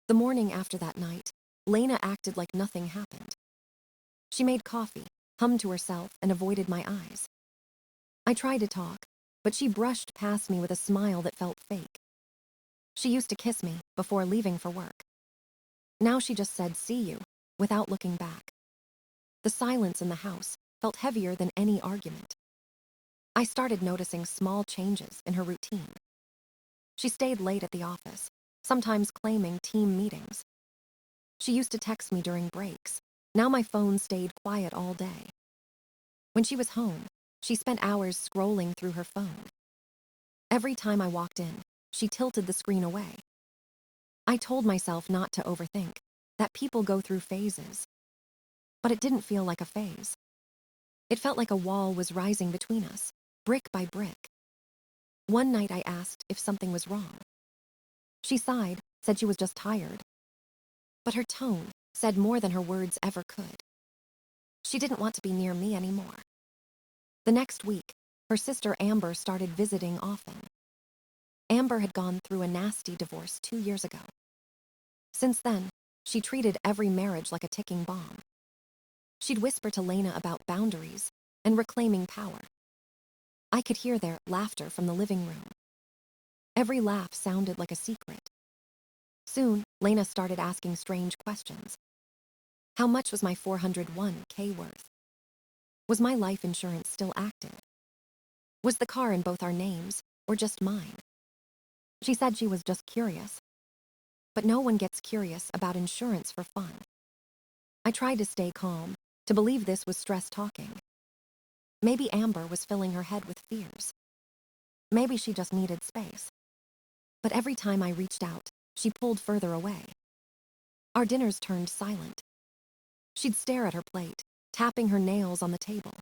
The morning after that night, Lena acted like nothing happened. She made coffee, hummed to herself, and avoided my eyes. I tried to talk, but she brushed past me with a smile that felt fake. She used to kiss me before leaving for work. Now she just said, "See you," without looking back. The silence in the house felt heavier than any argument. I started noticing small changes in her routine. She stayed late at the office, sometimes claiming team meetings. She used to text me during breaks. Now my phone stayed quiet all day. When she was home, she spent hours scrolling through her phone. Every time I walked in, she tilted the screen away. I told myself not to overthink, that people go through phases. But it didn't feel like a phase. It felt like a wall was rising between us, brick by brick. One night I asked if something was wrong. She sighed, said she was just tired. But her tone said more than her words ever could. She didn't want to be near me anymore. The next week, her sister Amber started visiting often. Amber had gone through a nasty divorce 2 years ago. Since then, she treated every marriage like a ticking bomb. She'd whisper to Lena about boundaries and reclaiming power. I could hear their laughter from the living room. Every laugh sounded like a secret. Soon, Lena started asking strange questions. How much was my 401k worth? Was my life insurance still active? Was the car in both our names, or just mine? She said she was just curious. But no one gets curious about insurance for fun. I tried to stay calm, to believe this was stress talking. Maybe Amber was filling her head with fears. Maybe she just needed space. But every time I reached out, she pulled further away. Our dinners turned silent. She'd stare at her plate, tapping her nails on the table.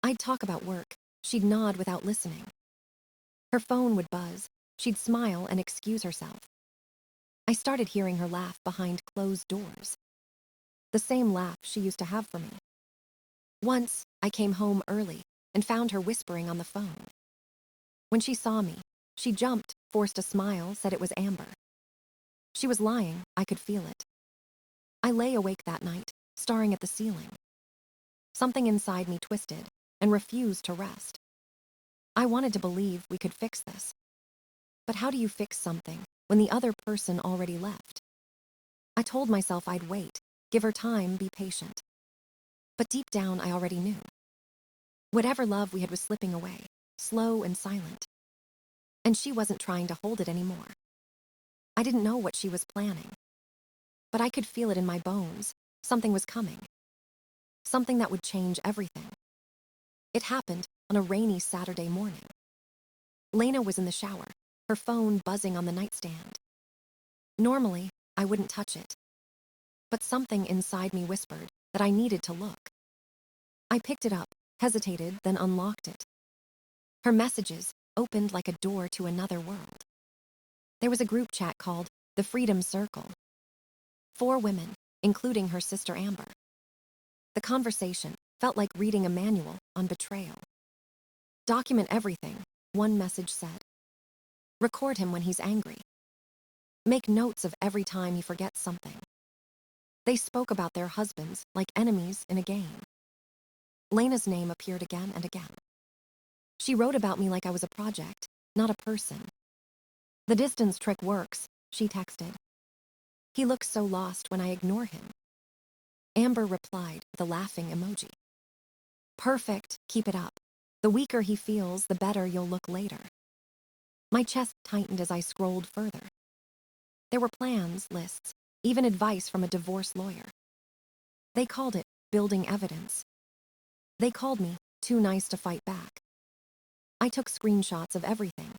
I'd talk about work. She'd nod without listening. Her phone would buzz. She'd smile and excuse herself. I started hearing her laugh behind closed doors. The same laugh she used to have for me. Once, I came home early and found her whispering on the phone. When she saw me, she jumped, forced a smile, said it was Amber. She was lying, I could feel it. I lay awake that night, staring at the ceiling. Something inside me twisted and refused to rest. I wanted to believe we could fix this. But how do you fix something when the other person already left? I told myself I'd wait, give her time, be patient. But deep down, I already knew. Whatever love we had was slipping away, slow and silent. And she wasn't trying to hold it anymore. I didn't know what she was planning. But I could feel it in my bones. Something was coming. Something that would change everything. It happened on a rainy Saturday morning. Lena was in the shower, her phone buzzing on the nightstand. Normally, I wouldn't touch it. But something inside me whispered that I needed to look. I picked it up, hesitated, then unlocked it. Her messages opened like a door to another world. There was a group chat called the Freedom Circle. 4 women, including her sister Amber. The conversation felt like reading a manual on betrayal. Document everything, one message said. Record him when he's angry. Make notes of every time he forgets something. They spoke about their husbands like enemies in a game. Lena's name appeared again and again. She wrote about me like I was a project, not a person. The distance trick works, she texted. He looks so lost when I ignore him. Amber replied with a laughing emoji. Perfect, keep it up. The weaker he feels, the better you'll look later. My chest tightened as I scrolled further. There were plans, lists, even advice from a divorce lawyer. They called it building evidence. They called me too nice to fight back. I took screenshots of everything.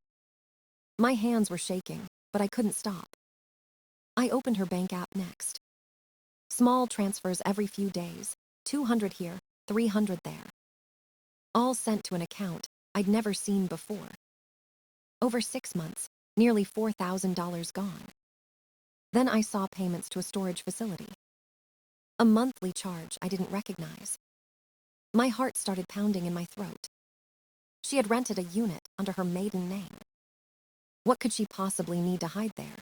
My hands were shaking, but I couldn't stop. I opened her bank app next. Small transfers every few days, 200 here, 300 there. All sent to an account I'd never seen before. Over 6 months, nearly $4,000 gone. Then I saw payments to a storage facility. A monthly charge I didn't recognize. My heart started pounding in my throat. She had rented a unit under her maiden name. What could she possibly need to hide there?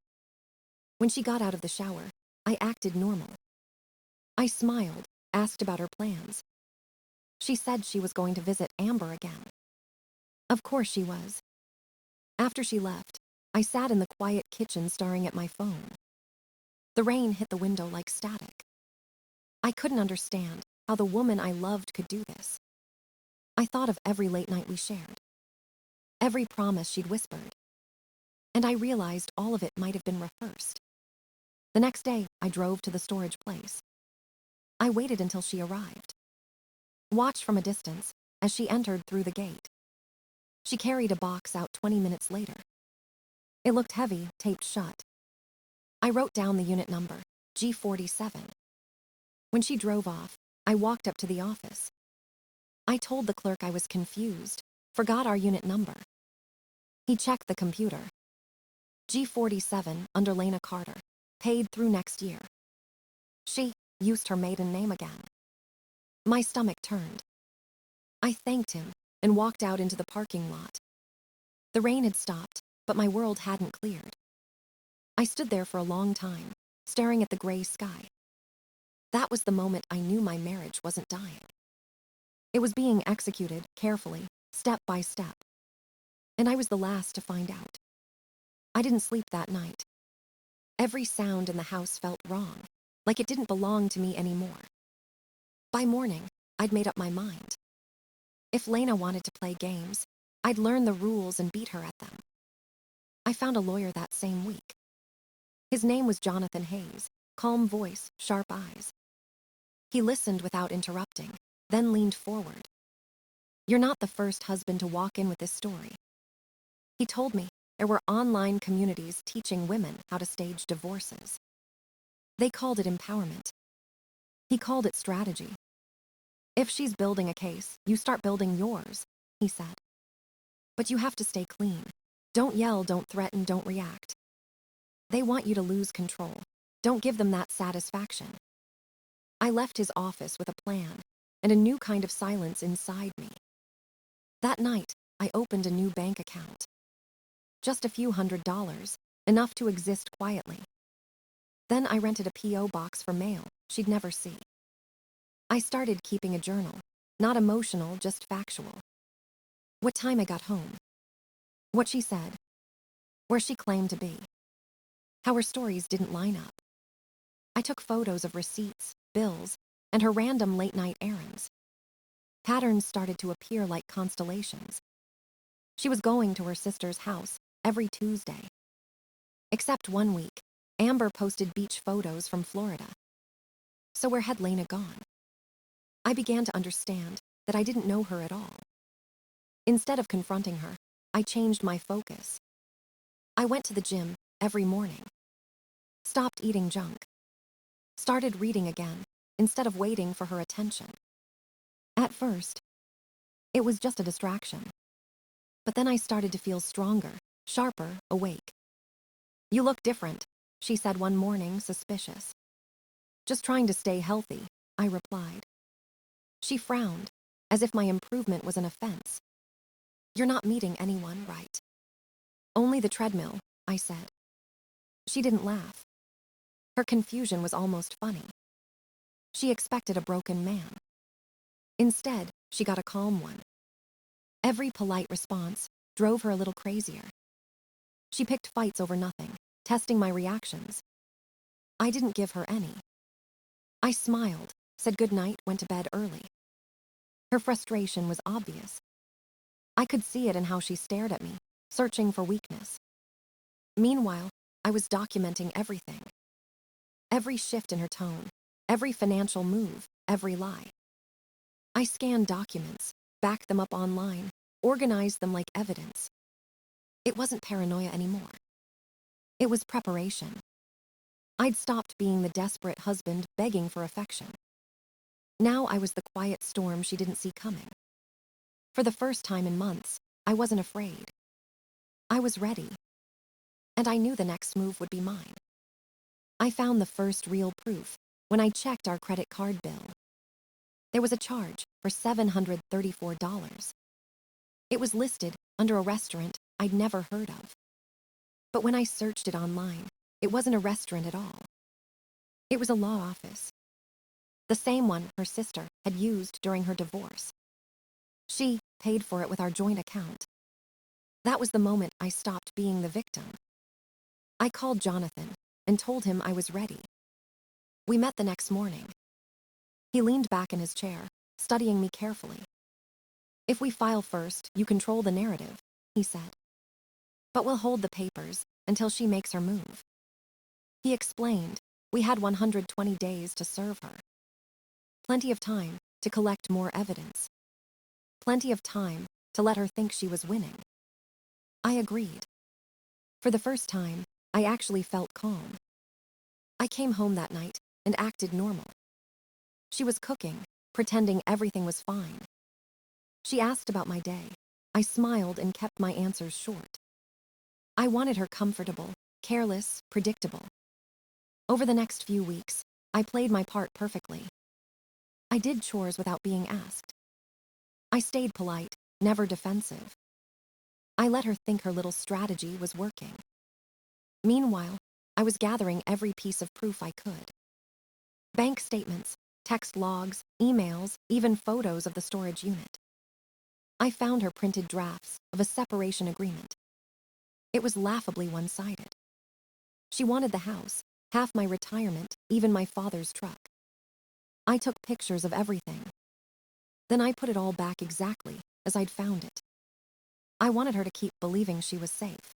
When she got out of the shower, I acted normal. I smiled, asked about her plans. She said she was going to visit Amber again. Of course she was. After she left, I sat in the quiet kitchen staring at my phone. The rain hit the window like static. I couldn't understand how the woman I loved could do this. I thought of every late night we shared, every promise she'd whispered, and I realized all of it might have been rehearsed. The next day, I drove to the storage place. I waited until she arrived. Watched from a distance as she entered through the gate. She carried a box out 20 minutes later. It looked heavy, taped shut. I wrote down the unit number, G47. When she drove off, I walked up to the office. I told the clerk I was confused, forgot our unit number. He checked the computer. G47 under Lena Carter, paid through next year. She used her maiden name again. My stomach turned. I thanked him and walked out into the parking lot. The rain had stopped, but my world hadn't cleared. I stood there for a long time, staring at the gray sky. That was the moment I knew my marriage wasn't dying. It was being executed carefully, step by step. And I was the last to find out. I didn't sleep that night. Every sound in the house felt wrong, like it didn't belong to me anymore. By morning, I'd made up my mind. If Lena wanted to play games, I'd learn the rules and beat her at them. I found a lawyer that same week. His name was Jonathan Hayes, calm voice, sharp eyes. He listened without interrupting, then leaned forward. "You're not the first husband to walk in with this story." He told me there were online communities teaching women how to stage divorces. They called it empowerment. He called it strategy. "If she's building a case, you start building yours," he said. "But you have to stay clean. Don't yell, don't threaten, don't react. They want you to lose control. Don't give them that satisfaction." I left his office with a plan and a new kind of silence inside me. That night, I opened a new bank account. Just a few $100s, enough to exist quietly. Then I rented a P.O. box for mail she'd never see. I started keeping a journal, not emotional, just factual. What time I got home. What she said. Where she claimed to be. How her stories didn't line up. I took photos of receipts, bills, and her random late-night errands. Patterns started to appear like constellations. She was going to her sister's house every Tuesday. Except one week, Amber posted beach photos from Florida. So where had Lena gone? I began to understand that I didn't know her at all. Instead of confronting her, I changed my focus. I went to the gym every morning. Stopped eating junk. Started reading again, instead of waiting for her attention. At first, it was just a distraction. But then I started to feel stronger, sharper, awake. "You look different," she said one morning, suspicious. "Just trying to stay healthy," I replied. She frowned, as if my improvement was an offense. "You're not meeting anyone, right?" "Only the treadmill," I said. She didn't laugh. Her confusion was almost funny. She expected a broken man. Instead, she got a calm one. Every polite response drove her a little crazier. She picked fights over nothing, testing my reactions. I didn't give her any. I smiled, said goodnight, went to bed early. Her frustration was obvious. I could see it in how she stared at me, searching for weakness. Meanwhile, I was documenting everything. Every shift in her tone, every financial move, every lie. I scanned documents, backed them up online, organized them like evidence. It wasn't paranoia anymore. It was preparation. I'd stopped being the desperate husband begging for affection. Now I was the quiet storm she didn't see coming. For the first time in months, I wasn't afraid. I was ready. And I knew the next move would be mine. I found the first real proof when I checked our credit card bill. There was a charge for $734. It was listed under a restaurant I'd never heard of. But when I searched it online, It wasn't a restaurant at all. It was a law office. The same one her sister had used during her divorce. She paid for it with our joint account. That was the moment I stopped being the victim. I called Jonathan and told him I was ready. We met the next morning. He leaned back in his chair, studying me carefully. "If we file first, you control the narrative," he said. "But we'll hold the papers until she makes her move." He explained we had 120 days to serve her. Plenty of time to collect more evidence. Plenty of time to let her think she was winning. I agreed. For the first time, I actually felt calm. I came home that night and acted normal. She was cooking, pretending everything was fine. She asked about my day. I smiled and kept my answers short. I wanted her comfortable, careless, predictable. Over the next few weeks, I played my part perfectly. I did chores without being asked. I stayed polite, never defensive. I let her think her little strategy was working. Meanwhile, I was gathering every piece of proof I could. Bank statements, text logs, emails, even photos of the storage unit. I found her printed drafts of a separation agreement. It was laughably one-sided. She wanted the house, half my retirement, even my father's truck. I took pictures of everything. Then I put it all back exactly as I'd found it. I wanted her to keep believing she was safe.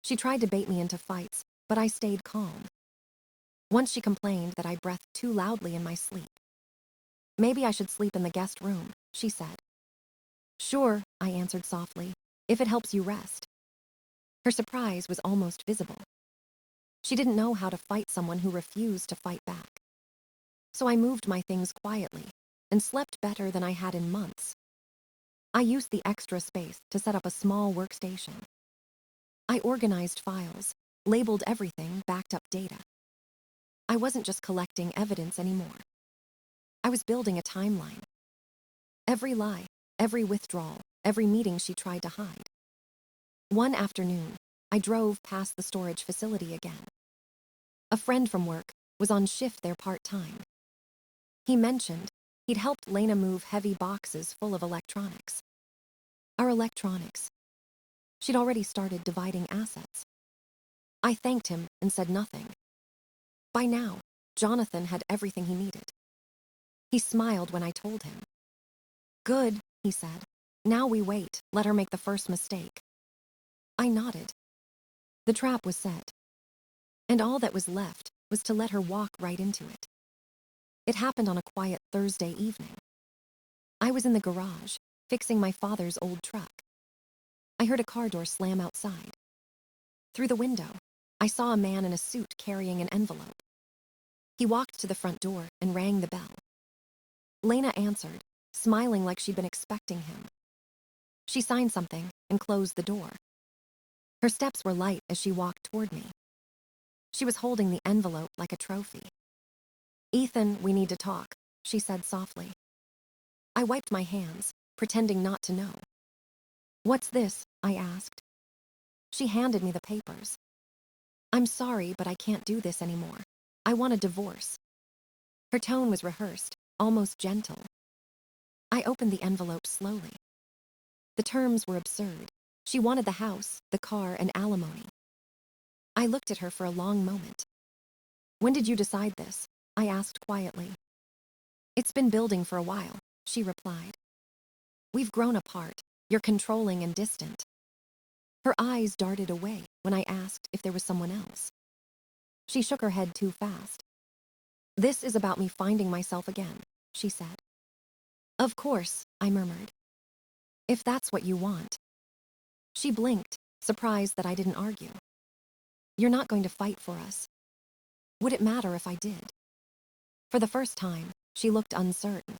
She tried to bait me into fights, but I stayed calm. Once she complained that I breathed too loudly in my sleep. "Maybe I should sleep in the guest room," she said. "Sure," I answered softly, "if it helps you rest." Her surprise was almost visible. She didn't know how to fight someone who refused to fight back. So I moved my things quietly and slept better than I had in months. I used the extra space to set up a small workstation. I organized files, labeled everything, backed up data. I wasn't just collecting evidence anymore. I was building a timeline. Every lie, every withdrawal, every meeting she tried to hide. One afternoon, I drove past the storage facility again. A friend from work was on shift there part-time. He mentioned he'd helped Lena move heavy boxes full of electronics. Our electronics. She'd already started dividing assets. I thanked him and said nothing. By now, Jonathan had everything he needed. He smiled when I told him. "Good," he said. "Now we wait, let her make the first mistake." I nodded. The trap was set. And all that was left was to let her walk right into it. It happened on a quiet Thursday evening. I was in the garage, fixing my father's old truck. I heard a car door slam outside. Through the window, I saw a man in a suit carrying an envelope. He walked to the front door and rang the bell. Lena answered, smiling like she'd been expecting him. She signed something and closed the door. Her steps were light as she walked toward me. She was holding the envelope like a trophy. "Ethan, we need to talk," she said softly. I wiped my hands, pretending not to know. "What's this?" I asked. She handed me the papers. "I'm sorry, but I can't do this anymore. I want a divorce." Her tone was rehearsed, almost gentle. I opened the envelope slowly. The terms were absurd. She wanted the house, the car, and alimony. I looked at her for a long moment. "When did you decide this?" I asked quietly. "It's been building for a while," she replied. "We've grown apart. You're controlling and distant." Her eyes darted away when I asked if there was someone else. She shook her head too fast. "This is about me finding myself again," she said. "Of course," I murmured. "If that's what you want." She blinked, surprised that I didn't argue. "You're not going to fight for us." Would it matter if I did? For the first time, she looked uncertain.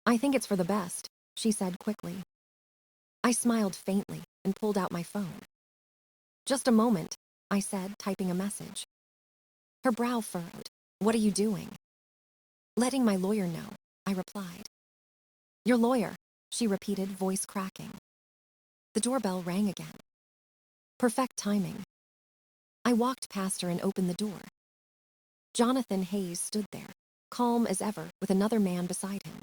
"I think it's for the best," she said quickly. I smiled faintly and pulled out my phone. "Just a moment," I said, typing a message. Her brow furrowed. "What are you doing?" "Letting my lawyer know," I replied. "Your lawyer," she repeated, voice cracking. The doorbell rang again. Perfect timing. I walked past her and opened the door. Jonathan Hayes stood there, calm as ever, with another man beside him.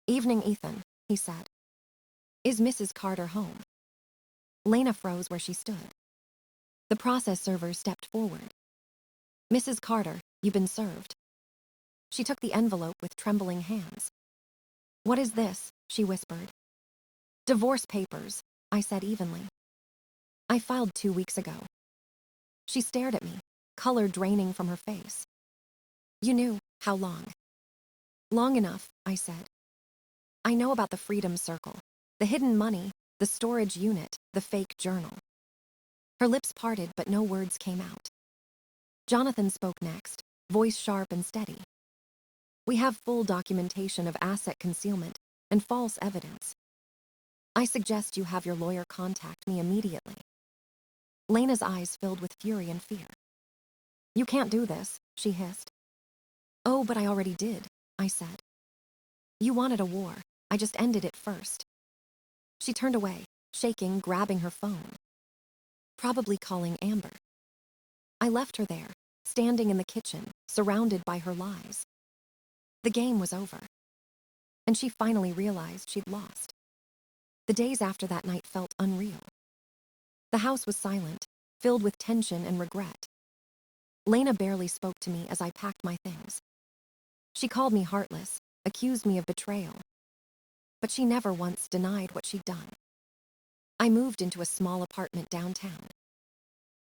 "Evening, Ethan," he said. "Is Mrs. Carter home?" Lena froze where she stood. The process server stepped forward. "Mrs. Carter, you've been served." She took the envelope with trembling hands. "What is this?" she whispered. "Divorce papers," I said evenly. "I filed 2 weeks ago." She stared at me, color draining from her face. "You knew how long?" "Long enough," I said. "I know about the Freedom Circle, the hidden money, the storage unit, the fake journal." Her lips parted, but no words came out. Jonathan spoke next, voice sharp and steady. "We have full documentation of asset concealment and false evidence. I suggest you have your lawyer contact me immediately." Lena's eyes filled with fury and fear. "You can't do this," she hissed. "Oh, but I already did," I said. "You wanted a war. I just ended it first." She turned away, shaking, grabbing her phone. Probably calling Amber. I left her there, standing in the kitchen, surrounded by her lies. The game was over. And she finally realized she'd lost. The days after that night felt unreal. The house was silent, filled with tension and regret. Lena barely spoke to me as I packed my things. She called me heartless, accused me of betrayal. But she never once denied what she'd done. I moved into a small apartment downtown.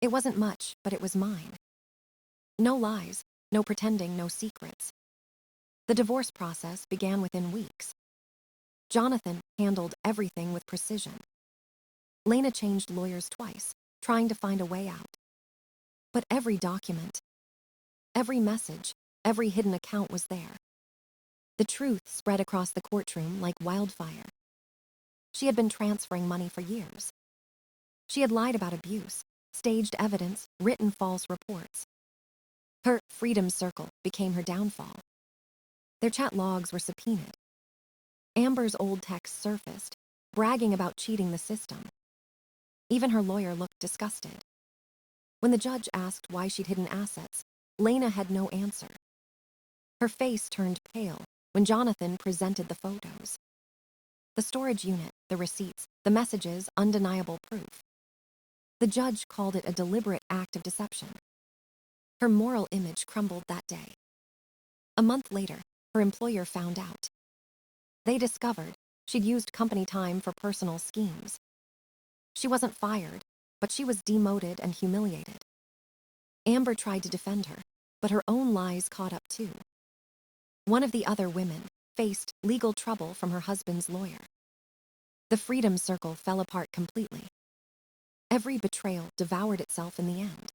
It wasn't much, but it was mine. No lies, no pretending, no secrets. The divorce process began within weeks. Jonathan handled everything with precision. Lena changed lawyers twice, trying to find a way out. But every document, every message, every hidden account was there. The truth spread across the courtroom like wildfire. She had been transferring money for years. She had lied about abuse, staged evidence, written false reports. Her Freedom Circle became her downfall. Their chat logs were subpoenaed. Amber's old texts surfaced, bragging about cheating the system. Even her lawyer looked disgusted. When the judge asked why she'd hidden assets, Lena had no answer. Her face turned pale when Jonathan presented the photos. The storage unit, the receipts, the messages, undeniable proof. The judge called it a deliberate act of deception. Her moral image crumbled that day. A month later, her employer found out. They discovered she'd used company time for personal schemes. She wasn't fired, but she was demoted and humiliated. Amber tried to defend her, but her own lies caught up too. One of the other women faced legal trouble from her husband's lawyer. The Freedom Circle fell apart completely. Every betrayal devoured itself in the end.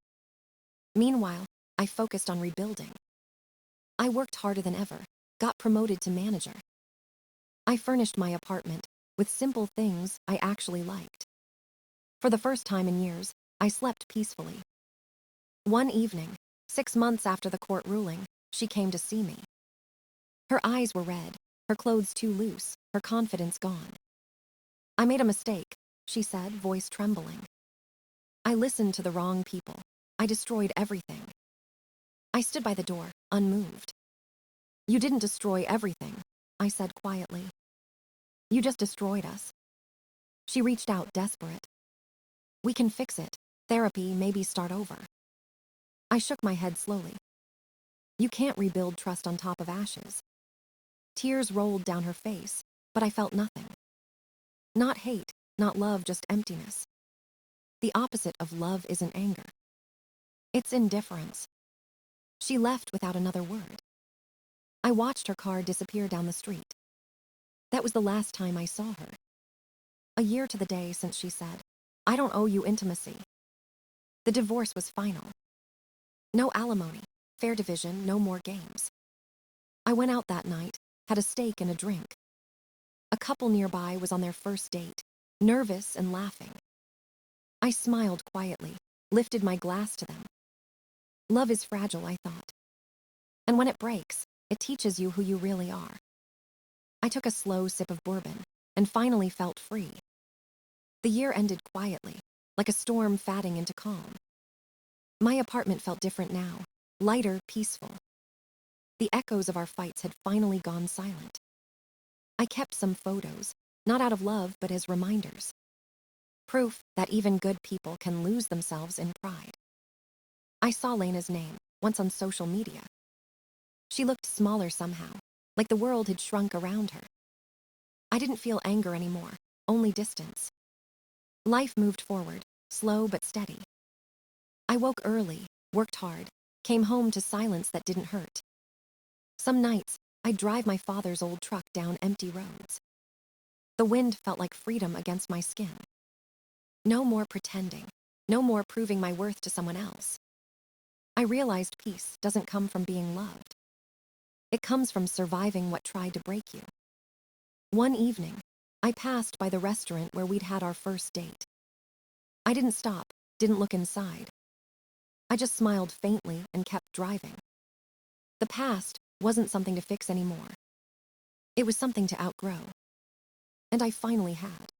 Meanwhile, I focused on rebuilding. I worked harder than ever, got promoted to manager. I furnished my apartment with simple things I actually liked. For the first time in years, I slept peacefully. One evening, 6 months after the court ruling, she came to see me. Her eyes were red, her clothes too loose, her confidence gone. "I made a mistake," she said, voice trembling. "I listened to the wrong people. I destroyed everything." I stood by the door, unmoved. "You didn't destroy everything," I said quietly. "You just destroyed us." She reached out, desperate. "We can fix it. Therapy, maybe start over." I shook my head slowly. "You can't rebuild trust on top of ashes." Tears rolled down her face, but I felt nothing. Not hate, not love, just emptiness. The opposite of love isn't anger. It's indifference. She left without another word. I watched her car disappear down the street. That was the last time I saw her. A year to the day since she said, "I don't owe you intimacy." The divorce was final. No alimony, fair division, no more games. I went out that night, had a steak and a drink. A couple nearby was on their first date, nervous and laughing. I smiled quietly, lifted my glass to them. Love is fragile, I thought. And when it breaks, it teaches you who you really are. I took a slow sip of bourbon and finally felt free. The year ended quietly, like a storm fading into calm. My apartment felt different now, lighter, peaceful. The echoes of our fights had finally gone silent. I kept some photos, not out of love but as reminders. Proof that even good people can lose themselves in pride. I saw Lena's name, once on social media. She looked smaller somehow, like the world had shrunk around her. I didn't feel anger anymore, only distance. Life moved forward, slow but steady. I woke early, worked hard, came home to silence that didn't hurt. Some nights, I'd drive my father's old truck down empty roads. The wind felt like freedom against my skin. No more pretending, no more proving my worth to someone else. I realized peace doesn't come from being loved. It comes from surviving what tried to break you. One evening, I passed by the restaurant where we'd had our first date. I didn't stop, didn't look inside. I just smiled faintly and kept driving. The past wasn't something to fix anymore. It was something to outgrow. And I finally had.